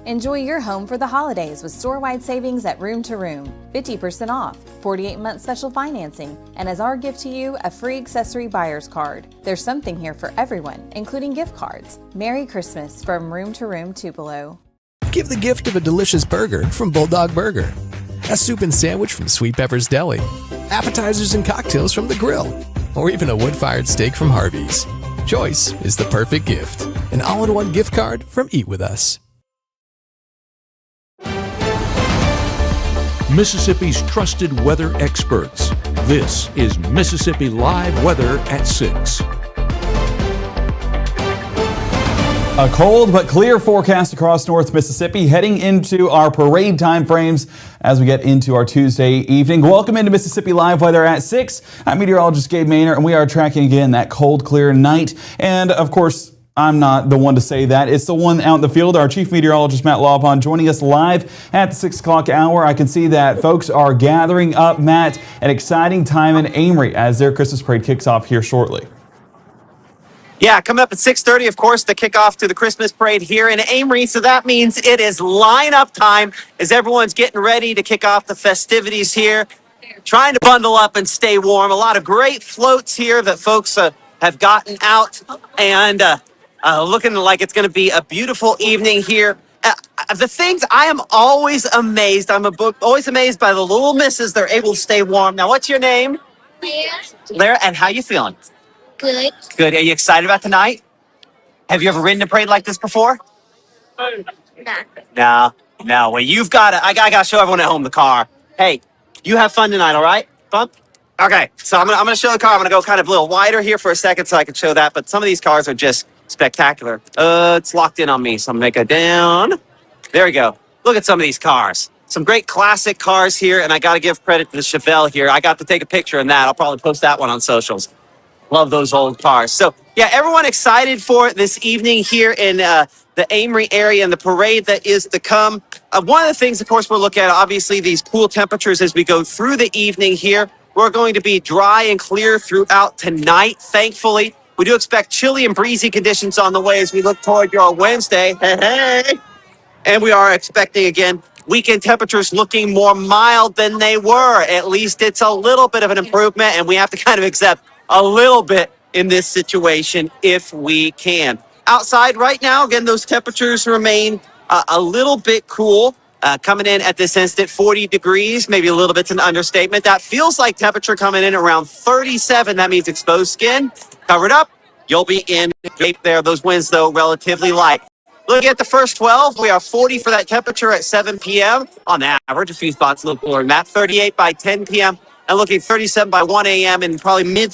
Enjoy your home for the holidays with store-wide savings at Room to Room. 50% off, 48-month special financing, and as our gift to you, a free accessory buyer's card. There's something here for everyone, including gift cards. Merry Christmas from Room to Room Tupelo. Give the gift of a delicious burger from Bulldog Burger, a soup and sandwich from Sweet Pepper's Deli, appetizers and cocktails from The Grill, or even a wood-fired steak from Harvey's. Choice is the perfect gift. An all-in-one gift card from Eat With Us. Mississippi's trusted weather experts. This is Mississippi Live Weather at 6. A cold but clear forecast across North Mississippi heading into our parade time frames as we get into our Tuesday evening. Welcome into Mississippi Live Weather at 6. I'm meteorologist Gabe Maynard, and we are tracking again that cold, clear night. And of course, I'm not the one to say that. It's the one out in the field, our chief meteorologist, Matt Lawpon, joining us live at the 6 o'clock hour. I can see that folks are gathering up, Matt, an exciting time in Amory as their Christmas parade kicks off here shortly. Yeah, coming up at 6:30, of course, the kickoff to the Christmas parade here in Amory. So that means it is lineup time as everyone's getting ready to kick off the festivities here, trying to bundle up and stay warm. A lot of great floats here that folks have gotten out, and looking like it's going to be a beautiful evening here. The things I am always amazed, always amazed by the little misses. They're able to stay warm. Now, what's your name? Lara, and how you feeling? Good. Good. Are you excited about tonight? Have you ever ridden a parade like this before? No. Well, you've got to. I got to show everyone at home the car. Hey, you have fun tonight, all right? Fun? Okay. So I'm gonna show the car. I'm gonna go kind of a little wider here for a second so I can show that. But some of these cars are just spectacular. It's locked in on me, so I'm gonna make it down. There we go. Look at some of these cars. Some great classic cars here, and I got to give credit to the Chevelle here. I got to take a picture in that. I'll probably post that one on socials. Love those old cars. So, yeah, everyone excited for this evening here in the Amory area and the parade that is to come. One of the things, of course, we're looking at, obviously, these cool temperatures as we go through the evening here. We're going to be dry and clear throughout tonight, thankfully. We do expect chilly and breezy conditions on the way as we look toward your Wednesday. Hey. And we are expecting, again, weekend temperatures looking more mild than they were. At least it's a little bit of an improvement, and we have to kind of accept a little bit in this situation if we can. Outside right now, again, those temperatures remain a little bit cool. Coming in at this instant, 40 degrees, maybe a little bit's an understatement. That feels like temperature coming in around 37. That means exposed skin, covered up. You'll be in shape there. Those winds, though, relatively light. Looking at the first 12, we are 40 for that temperature at 7 p.m. On average, a few spots a little cooler than that. 38 by 10 p.m. and looking 37 by 1 a.m. and probably mid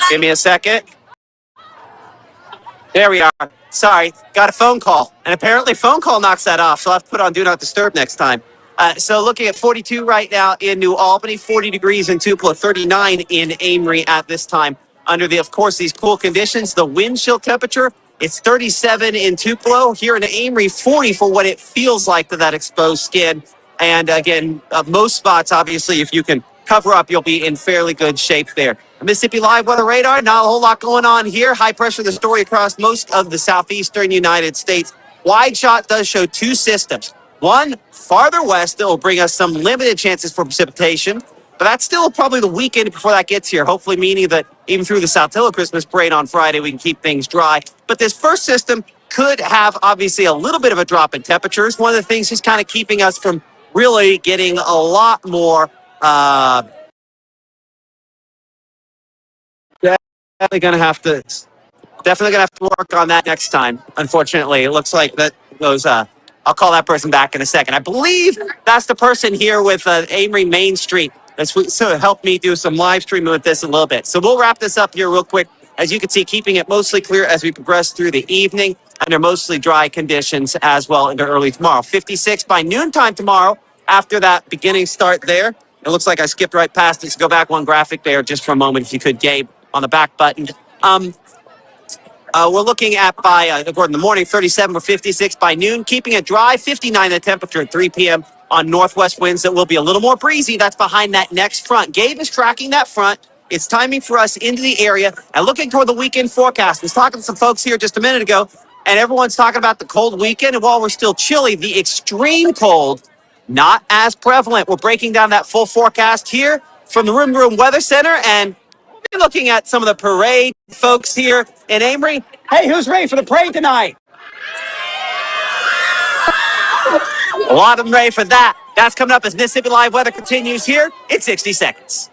Give me a second. There we are. Sorry, got a phone call. And apparently phone call knocks that off, so I'll have to put on Do Not Disturb next time. So looking at 42 right now in New Albany, 40 degrees in Tupelo, 39 in Amory at this time. Under of course, these cool conditions, the wind chill temperature, it's 37 in Tupelo. Here in Amory, 40 for what it feels like to that exposed skin. And again, most spots, obviously, if you can cover up, you'll be in fairly good shape there. Mississippi Live Weather Radar, not a whole lot going on here. High pressure, the story across most of the southeastern United States. Wide shot does show two systems. One farther west that will bring us some limited chances for precipitation, but that's still probably the weekend before that gets here, hopefully meaning that even through the Saltillo Christmas parade on Friday, we can keep things dry. But this first system could have, obviously, a little bit of a drop in temperatures. One of the things is kind of keeping us from really getting a lot more definitely gonna have to work on that next time. Unfortunately, it looks like that those I'll call that person back in a second. I believe that's the person here with Amory Main Street that's so helped me do some live streaming with this a little bit. So we'll wrap this up here real quick. As you can see, keeping it mostly clear as we progress through the evening under mostly dry conditions as well into early tomorrow. 56 by noontime tomorrow after that beginning start there. It looks like I skipped right past it. So go back one graphic there just for a moment if you could, Gabe, on the back button. We're looking at by, according to the morning, 37 or 56 by noon, keeping it dry, 59 the temperature at 3 p.m. on northwest winds that will be a little more breezy. That's behind that next front. Gabe is tracking that front. It's timing for us into the area and looking toward the weekend forecast. I was talking to some folks here just a minute ago, and everyone's talking about the cold weekend. And while we're still chilly, the extreme cold, not as prevalent. We're breaking down that full forecast here from the Room to Room Weather Center, and we're looking at some of the parade folks here in Amory. Hey, who's ready for the parade tonight? A lot of them ready for that. That's coming up as Mississippi Live Weather continues here in 60 seconds.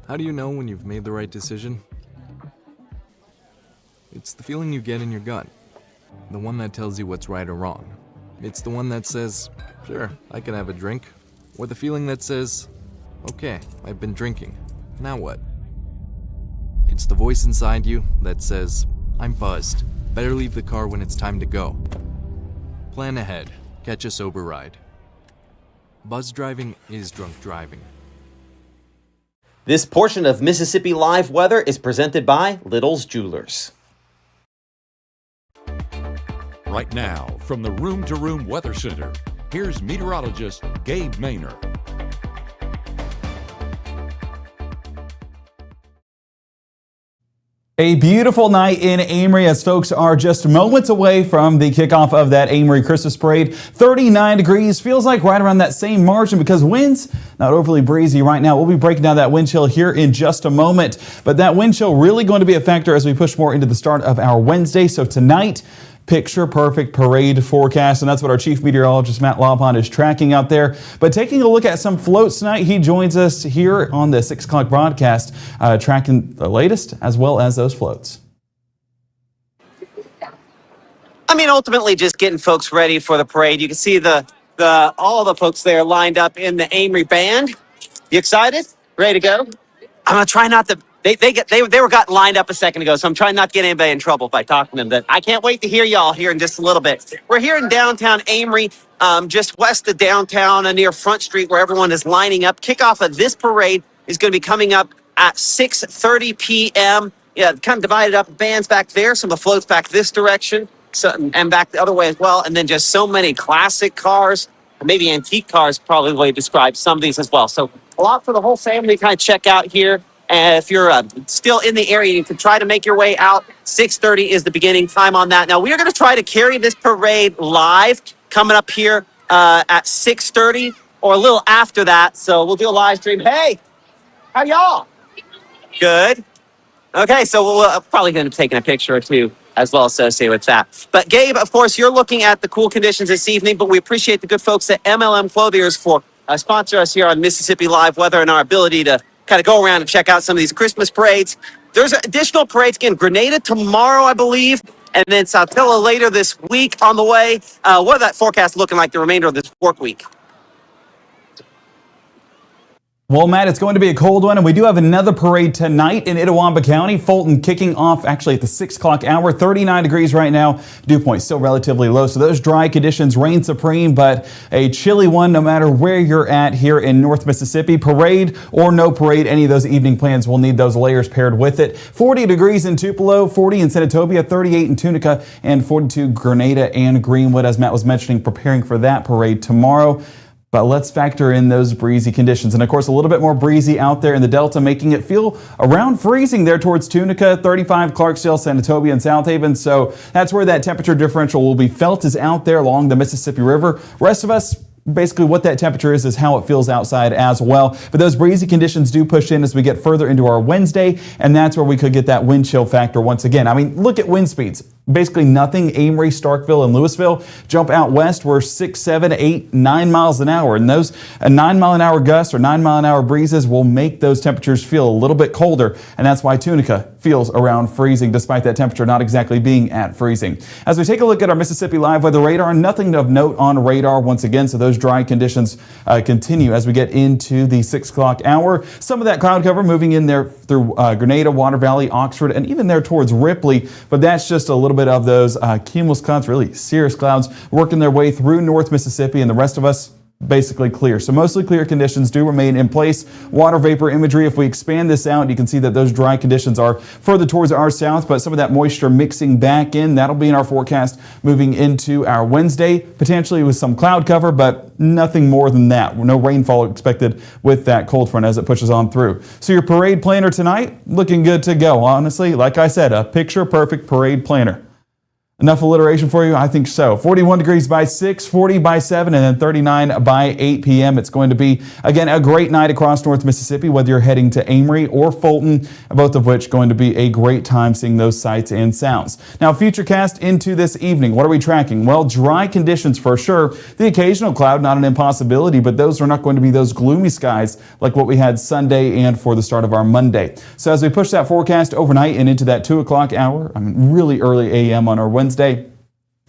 How do you know when you've made the right decision? It's the feeling you get in your gut. The one that tells you what's right or wrong. It's the one that says, sure, I can have a drink. Or the feeling that says, okay, I've been drinking. Now what? It's the voice inside you that says, I'm buzzed. Better leave the car when it's time to go. Plan ahead. Catch a sober ride. Buzz driving is drunk driving. This portion of Mississippi Live Weather is presented by Little's Jewelers. Right now, from the Room to Room Weather Center, here's meteorologist Gabe Maynor. A beautiful night in Amory as folks are just moments away from the kickoff of that Amory Christmas Parade. 39 degrees, feels like right around that same margin because winds not overly breezy right now. We'll be breaking down that wind chill here in just a moment, but that wind chill really going to be a factor as we push more into the start of our Wednesday. So tonight, picture perfect parade forecast, and that's what our chief meteorologist Matt Laupont is tracking out there. But taking a look at some floats tonight, he joins us here on the 6 o'clock broadcast, tracking the latest as well as those floats. I mean, ultimately just getting folks ready for the parade. You can see all the folks there lined up in the Amory band. You excited? Ready to go? I'm gonna try not to. They got lined up a second ago, so I'm trying not to get anybody in trouble by talking to them. That I can't wait to hear y'all here in just a little bit. We're here in downtown Amory, just west of downtown, near Front Street, where everyone is lining up. Kickoff of this parade is going to be coming up at 6:30 p.m. Yeah, kind of divided up. Bands back there, some of the floats back this direction, and back the other way as well. And then just so many classic cars, maybe antique cars, probably the way to describe some of these as well. So a lot for the whole family to kind of check out here. And if you're still in the area, you can try to make your way out. 6:30 is the beginning time on that. Now, we are going to try to carry this parade live coming up here at 6:30 or a little after that. So we'll do a live stream. Hey, how y'all? Good. Okay, so we'll probably going to be taking a picture or two as well associated with that. But Gabe, of course, you're looking at the cool conditions this evening, but we appreciate the good folks at MLM Clothiers for sponsor us here on Mississippi Live Weather and our ability to kind of go around and check out some of these Christmas parades. There's additional parades again. Grenada tomorrow, I believe, and then Saltillo later this week on the way. What is that forecast looking like the remainder of this work week? Well, Matt, it's going to be a cold one, and we do have another parade tonight in Itawamba County. Fulton kicking off actually at the 6 o'clock hour. 39 degrees right now. Dew point still relatively low, so those dry conditions reign supreme, but a chilly one no matter where you're at here in North Mississippi. Parade or no parade, any of those evening plans will need those layers paired with it. 40 degrees in Tupelo, 40 in Senatobia, 38 in Tunica, and 42 Grenada and Greenwood, as Matt was mentioning, preparing for that parade tomorrow. But let's factor in those breezy conditions. And of course, a little bit more breezy out there in the Delta, making it feel around freezing there towards Tunica, 35 Clarksdale, Senatobia, and South Haven. So that's where that temperature differential will be felt, is out there along the Mississippi River. Rest of us, basically what that temperature is how it feels outside as well. But those breezy conditions do push in as we get further into our Wednesday, and that's where we could get that wind chill factor once again. I mean, look at wind speeds. Basically nothing. Amory, Starkville, and Louisville. Jump out west, we're 6, 7, 8, 9 miles an hour. And those 9-mile-an-hour gusts or 9-mile-an-hour breezes will make those temperatures feel a little bit colder. And that's why Tunica feels around freezing, despite that temperature not exactly being at freezing. As we take a look at our Mississippi Live Weather Radar, nothing of note on radar once again. So those dry conditions continue as we get into the 6 o'clock hour. Some of that cloud cover moving in there through Grenada, Water Valley, Oxford, and even there towards Ripley. But that's just a little bit of those cumulus clouds, really cirrus clouds, working their way through North Mississippi, and the rest of us basically clear. So mostly clear conditions do remain in place. Water vapor imagery, if we expand this out, you can see that those dry conditions are further towards our south, but some of that moisture mixing back in. That'll be in our forecast moving into our Wednesday, potentially with some cloud cover, but nothing more than that. No rainfall expected with that cold front as it pushes on through. So your parade planner tonight, looking good to go. Honestly, like I said, a picture perfect parade planner. Enough alliteration for you? I think so. 41 degrees by 6, 40 by 7, and then 39 by 8 p.m. It's going to be, again, a great night across North Mississippi, whether you're heading to Amory or Fulton, both of which going to be a great time seeing those sights and sounds. Now, futurecast into this evening. What are we tracking? Well, dry conditions for sure. The occasional cloud, not an impossibility, but those are not going to be those gloomy skies like what we had Sunday and for the start of our Monday. So as we push that forecast overnight and into that 2 o'clock hour, really early a.m. on our Wednesday,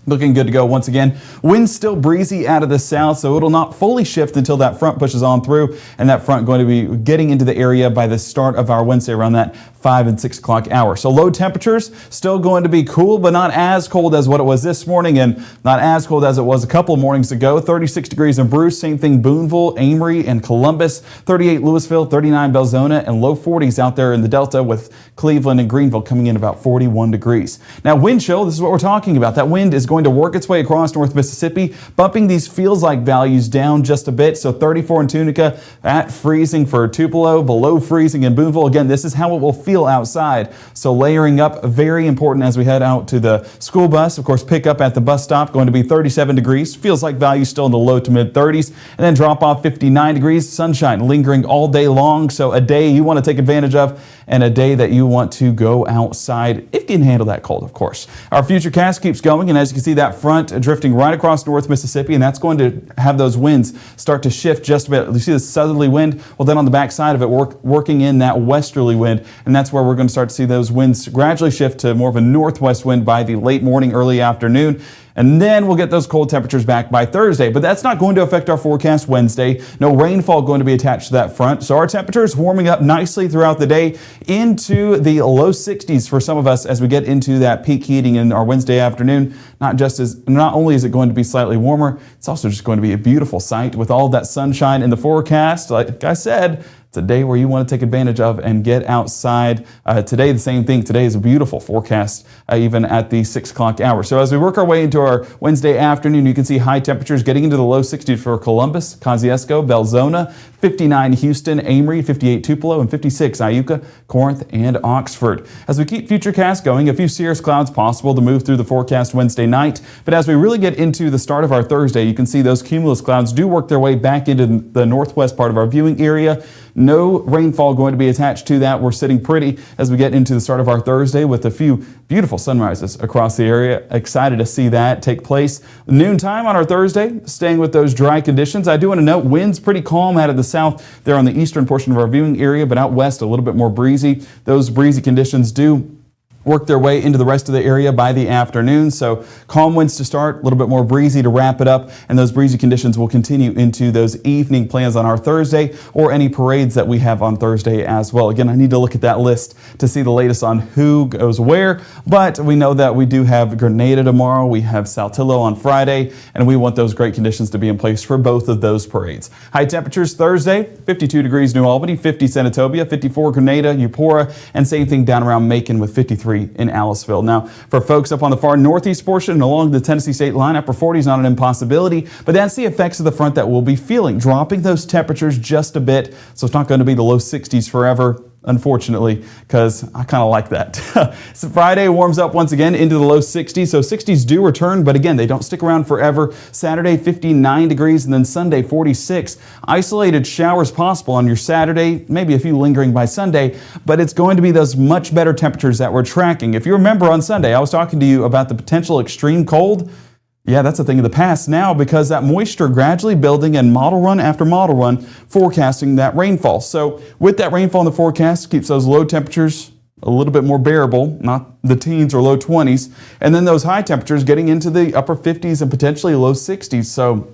looking good to go once again. Winds still breezy out of the south, so it'll not fully shift until that front pushes on through, and that front going to be getting into the area by the start of our Wednesday around that 5 and 6 o'clock hour. So low temperatures still going to be cool, but not as cold as what it was this morning, and not as cold as it was a couple of mornings ago. 36 degrees in Bruce, same thing Boonville, Amory, and Columbus. 38 Louisville, 39 Belzona, and low 40s out there in the Delta with Cleveland and Greenville coming in about 41 degrees. Now wind chill, this is what we're talking about. That wind is going to work its way across North Mississippi, bumping these feels like values down just a bit. So 34 in Tunica, at freezing for Tupelo, below freezing in Boonville. Again, this is how it will feel outside. So layering up, very important as we head out to the school bus. Of course, pick up at the bus stop, going to be 37 degrees. Feels like values still in the low to mid 30s. And then drop off 59 degrees. Sunshine lingering all day long. So a day you want to take advantage of and a day that you want to go outside if you can handle that cold, of course. Our futurecast keeps going, and as you can see, that front drifting right across North Mississippi, and that's going to have those winds start to shift just a bit. You see the southerly wind? Well, then on the back side of it, working in that westerly wind, and that's where we're going to start to see those winds gradually shift to more of a northwest wind by the late morning, early afternoon. And then we'll get those cold temperatures back by Thursday. But that's not going to affect our forecast Wednesday. No rainfall going to be attached to that front. So our temperatures warming up nicely throughout the day into the low 60s for some of us as we get into that peak heating in our Wednesday afternoon. Not only is it going to be slightly warmer, it's also just going to be a beautiful sight with all that sunshine in the forecast. Like I said, it's a day where you want to take advantage of and get outside. Today, the same thing. Today is a beautiful forecast, even at the 6 o'clock hour. So as we work our way into our Wednesday afternoon, you can see high temperatures getting into the low 60s for Columbus, Kosciuszko, Belzona, 59 Houston, Amory, 58 Tupelo, and 56 Iuka, Corinth, and Oxford. As we keep futurecast going, a few cirrus clouds possible to move through the forecast Wednesday night. But as we really get into the start of our Thursday, you can see those cumulus clouds do work their way back into the northwest part of our viewing area. No rainfall going to be attached to that. We're sitting pretty as we get into the start of our Thursday with a few beautiful sunrises across the area. Excited to see that take place. Noontime on our Thursday, staying with those dry conditions. I do want to note winds pretty calm out of the south there on the eastern portion of our viewing area, but out west a little bit more breezy. Those breezy conditions do work their way into the rest of the area by the afternoon. So calm winds to start, a little bit more breezy to wrap it up, and those breezy conditions will continue into those evening plans on our Thursday or any parades that we have on Thursday as well. Again, I need to look at that list to see the latest on who goes where, but we know that we do have Grenada tomorrow, we have Saltillo on Friday, and we want those great conditions to be in place for both of those parades. High temperatures Thursday, 52 degrees New Albany, 50 Senatobia, 54 Grenada, Eupora, and same thing down around Macon with 53 in Aliceville. Now, for folks up on the far northeast portion and along the Tennessee state line, upper 40 is not an impossibility, but that's the effects of the front that we'll be feeling, dropping those temperatures just a bit. So it's not going to be the low 60s forever. unfortunately, because I kind of like that. So Friday warms up once again into the low 60s, so 60s do return, but again, they don't stick around forever. Saturday, 59 degrees, and then Sunday, 46. Isolated showers possible on your Saturday, maybe a few lingering by Sunday, but it's going to be those much better temperatures that we're tracking. If you remember on Sunday, I was talking to you about the potential extreme cold. Yeah, that's a thing of the past now because that moisture gradually building and model run after model run forecasting that rainfall. So with that rainfall in the forecast, keeps those low temperatures a little bit more bearable, not the teens or low 20s, and then those high temperatures getting into the upper 50s and potentially low 60s. So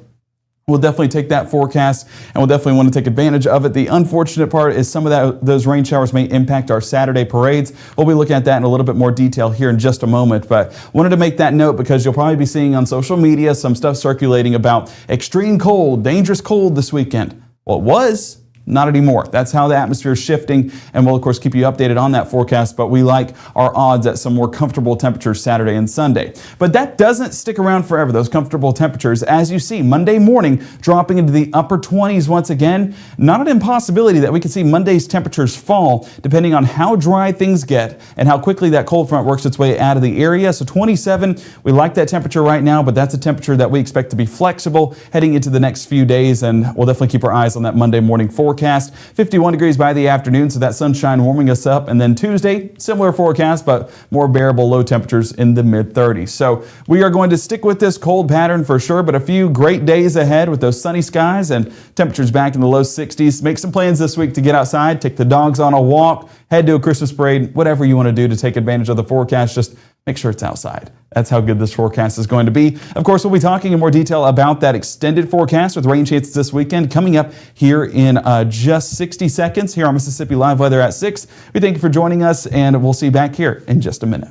we'll definitely take that forecast and we'll definitely want to take advantage of it. The unfortunate part is some of those rain showers may impact our Saturday parades. We'll be looking at that in a little bit more detail here in just a moment, but wanted to make that note because you'll probably be seeing on social media some stuff circulating about extreme cold, dangerous cold this weekend. Well, it was. Not anymore. That's how the atmosphere is shifting, and we'll of course keep you updated on that forecast, but we like our odds at some more comfortable temperatures Saturday and Sunday. But that doesn't stick around forever, those comfortable temperatures. As you see, Monday morning dropping into the upper 20s once again. Not an impossibility that we could see Monday's temperatures fall depending on how dry things get and how quickly that cold front works its way out of the area. So 27, we like that temperature right now, but that's a temperature that we expect to be flexible heading into the next few days, and we'll definitely keep our eyes on that Monday morning forecast. 51 degrees by the afternoon, so that sunshine warming us up. And then Tuesday, similar forecast, but more bearable low temperatures in the mid-30s. So we are going to stick with this cold pattern for sure, but a few great days ahead with those sunny skies and temperatures back in the low 60s. Make some plans this week to get outside, take the dogs on a walk, head to a Christmas parade, whatever you want to do to take advantage of the forecast. Just make sure it's outside. That's how good this forecast is going to be. Of course, we'll be talking in more detail about that extended forecast with rain chances this weekend coming up here in just 60 seconds here on Mississippi Live Weather at 6. We thank you for joining us, and we'll see you back here in just a minute.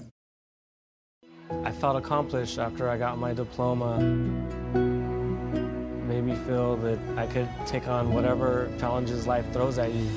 I felt accomplished after I got my diploma. Made me feel that I could take on whatever challenges life throws at you.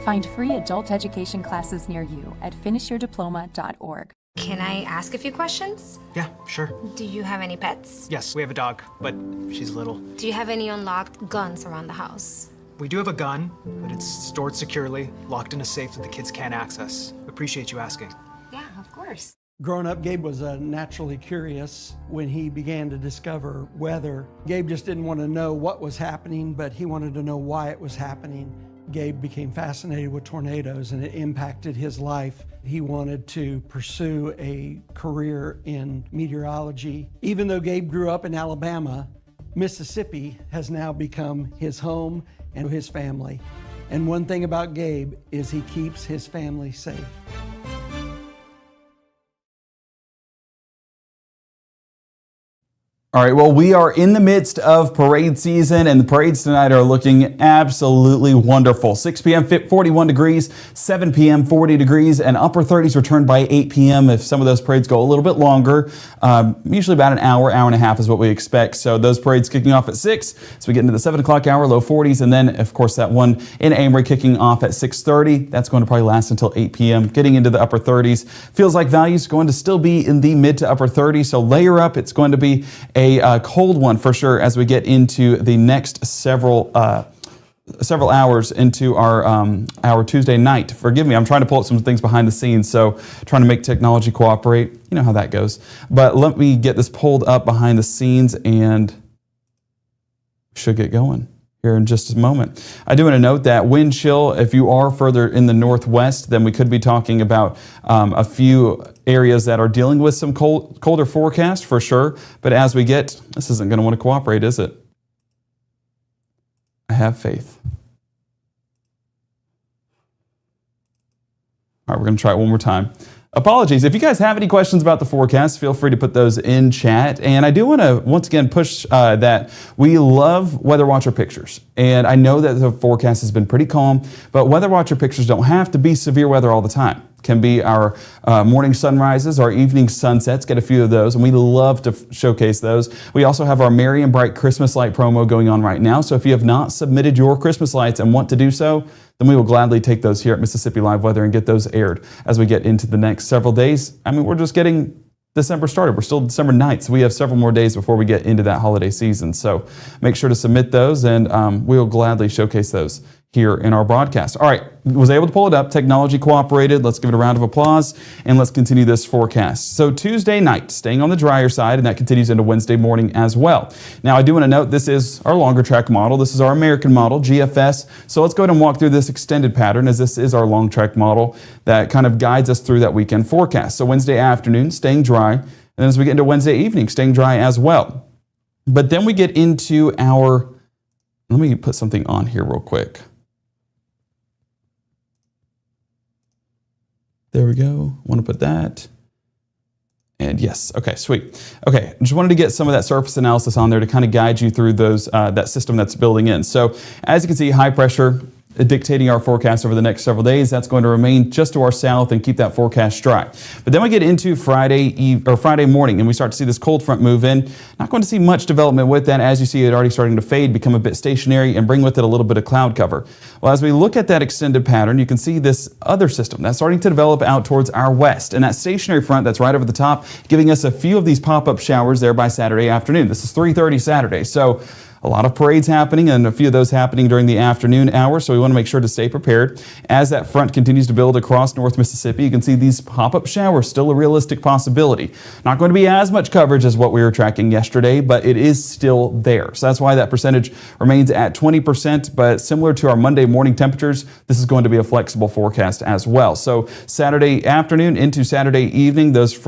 Find free adult education classes near you at finishyourdiploma.org. Can I ask a few questions? Yeah, sure. Do you have any pets? Yes, we have a dog, but she's little. Do you have any unlocked guns around the house? We do have a gun, but it's stored securely, locked in a safe that the kids can't access. Appreciate you asking. Yeah, of course. Growing up, Gabe was naturally curious. When he began to discover weather, Gabe just didn't want to know what was happening, but he wanted to know why it was happening. Gabe became fascinated with tornadoes, and it impacted his life. He wanted to pursue a career in meteorology. Even though Gabe grew up in Alabama, Mississippi has now become his home and his family. And one thing about Gabe is he keeps his family safe. All right, well, we are in the midst of parade season, and the parades tonight are looking absolutely wonderful. 6 p.m., 41 degrees, 7 p.m., 40 degrees, and upper 30s return by 8 p.m. if some of those parades go a little bit longer. Usually about an hour, hour and a half is what we expect. So those parades kicking off at 6, so we get into the 7 o'clock hour, low 40s, and then, of course, that one in Amory kicking off at 6:30. That's going to probably last until 8 p.m., getting into the upper 30s. Feels like value's going to still be in the mid to upper 30s, so layer up. It's going to be a cold one for sure as we get into the next several hours into our Tuesday night. Forgive me, I'm trying to pull up some things behind the scenes, so trying to make technology cooperate. You know how that goes. But let me get this pulled up behind the scenes and should get going here in just a moment. I do want to note that wind chill, if you are further in the northwest, then we could be talking about a few areas that are dealing with some colder forecast for sure. But as we get, this isn't going to want to cooperate, is it? I have faith. All right, we're going to try it one more time. Apologies. If you guys have any questions about the forecast, feel free to put those in chat. And I do want to once again push that we love Weather Watcher pictures. And I know that the forecast has been pretty calm, but Weather Watcher pictures don't have to be severe weather all the time. Can be our morning sunrises, our evening sunsets, get a few of those, and we love to showcase those. We also have our Merry and Bright Christmas light promo going on right now, so if you have not submitted your Christmas lights and want to do so, then we will gladly take those here at Mississippi Live Weather and get those aired as we get into the next several days. I mean, we're just getting December started. We're still December 9th, so we have several more days before we get into that holiday season. So make sure to submit those, and we'll gladly showcase those here in our broadcast. All right, was able to pull it up. Technology cooperated. Let's give it a round of applause, and let's continue this forecast. So Tuesday night, staying on the drier side, and that continues into Wednesday morning as well. Now, I do want to note this is our longer track model. This is our American model, GFS. So let's go ahead and walk through this extended pattern, as this is our long track model that kind of guides us through that weekend forecast. So Wednesday afternoon, staying dry, and then as we get into Wednesday evening, staying dry as well. But then we get into our, let me put something on here real quick. There we go. Want to put that. And yes, okay, sweet. Okay, just wanted to get some of that surface analysis on there to kind of guide you through those that system that's building in. So as you can see, high pressure dictating our forecast over the next several days. That's going to remain just to our south and keep that forecast dry. But then we get into Friday morning, and we start to see this cold front move in. Not going to see much development with that. As you see, it already starting to fade, become a bit stationary, and bring with it a little bit of cloud cover. Well, as we look at that extended pattern, you can see this other system that's starting to develop out towards our west, and that stationary front that's right over the top, giving us a few of these pop-up showers there by Saturday afternoon. This is 3:30 Saturday, so a lot of parades happening, and a few of those happening during the afternoon hours, so we want to make sure to stay prepared. As that front continues to build across North Mississippi, you can see these pop-up showers still a realistic possibility. Not going to be as much coverage as what we were tracking yesterday, but it is still there. So that's why that percentage remains at 20%, but similar to our Monday morning temperatures, this is going to be a flexible forecast as well. So Saturday afternoon into Saturday evening, those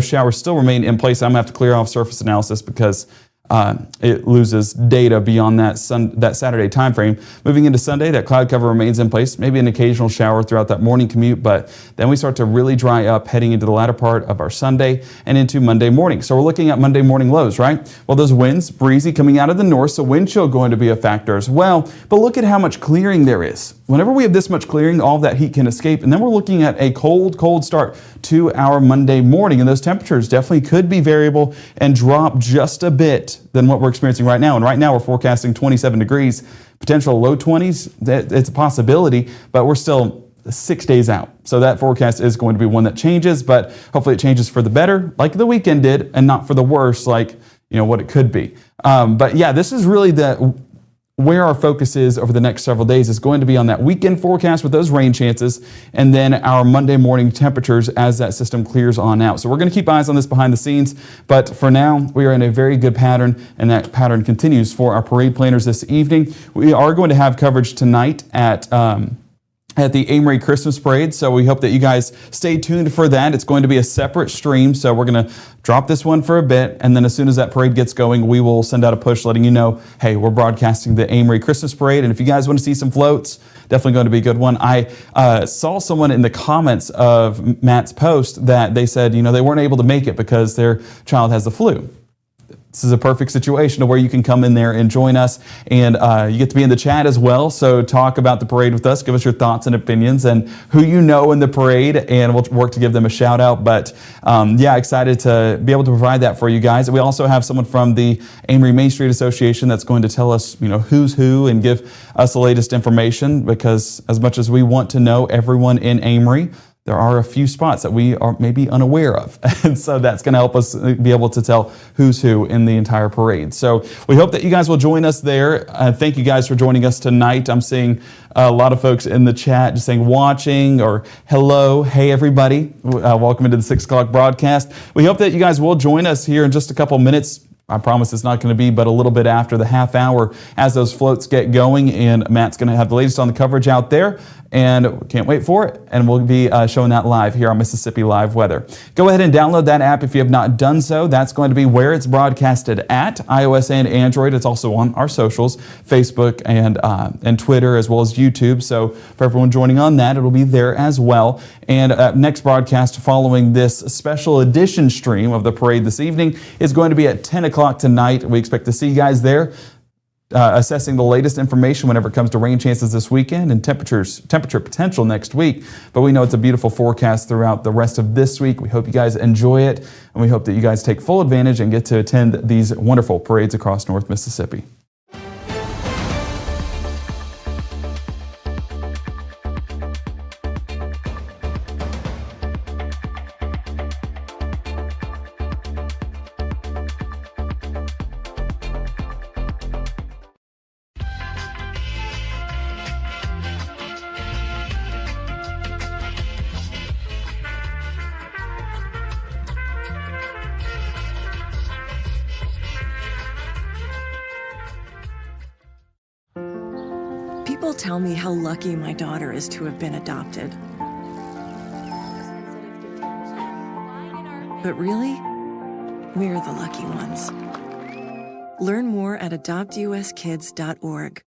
showers still remain in place. I'm going to have to clear off surface analysis because it loses data beyond that Saturday time frame. Moving into Sunday, that cloud cover remains in place, maybe an occasional shower throughout that morning commute, but then we start to really dry up heading into the latter part of our Sunday and into Monday morning. So we're looking at Monday morning lows, right? Well, those winds, breezy coming out of the north, so wind chill going to be a factor as well. But look at how much clearing there is. Whenever we have this much clearing, all of that heat can escape, and then we're looking at a cold start to our Monday morning, and those temperatures definitely could be variable and drop just a bit than what we're experiencing right now. And right now we're forecasting 27 degrees, potential low 20s. It's a possibility, but we're still 6 days out. So that forecast is going to be one that changes, but hopefully it changes for the better, like the weekend did, and not for the worse, like what it could be. But yeah, this is really where our focus is over the next several days is going to be on that weekend forecast with those rain chances, and then our Monday morning temperatures as that system clears on out. So we're going to keep eyes on this behind the scenes, but for now, we are in a very good pattern, and that pattern continues for our parade planners this evening. We are going to have coverage tonight at the Amory Christmas Parade, so we hope that you guys stay tuned for that. It's going to be a separate stream, so we're going to drop this one for a bit, and then as soon as that parade gets going, we will send out a push letting you know, hey, we're broadcasting the Amory Christmas Parade, and if you guys want to see some floats, definitely going to be a good one. I saw someone in the comments of Matt's post that they said, they weren't able to make it because their child has the flu. This is a perfect situation to where you can come in there and join us, and you get to be in the chat as well. So talk about the parade with us, give us your thoughts and opinions and who you know in the parade, and we'll work to give them a shout out. But yeah, excited to be able to provide that for you guys. We also have someone from the Amory Main Street Association that's going to tell us, who's who and give us the latest information, because as much as we want to know everyone in Amory, there are a few spots that we are maybe unaware of. And so that's going to help us be able to tell who's who in the entire parade. So we hope that you guys will join us there. Thank you guys for joining us tonight. I'm seeing a lot of folks in the chat just saying watching or hello. Hey, everybody. Welcome into the 6 o'clock broadcast. We hope that you guys will join us here in just a couple minutes. I promise it's not going to be but a little bit after the half hour as those floats get going, and Matt's going to have the latest on the coverage out there, and can't wait for it, and we'll be showing that live here on Mississippi Live Weather. Go ahead and download that app if you have not done so. That's going to be where it's broadcasted at, iOS and Android. It's also on our socials, Facebook and Twitter, as well as YouTube. So for everyone joining on that, it'll be there as well. And next broadcast following this special edition stream of the parade this evening is going to be at 10 o'clock tonight. We expect to see you guys there, assessing the latest information whenever it comes to rain chances this weekend and temperature potential next week. But we know it's a beautiful forecast throughout the rest of this week. We hope you guys enjoy it, and we hope that you guys take full advantage and get to attend these wonderful parades across North Mississippi. People tell me how lucky my daughter is to have been adopted. But really, we're the lucky ones. Learn more at adoptuskids.org.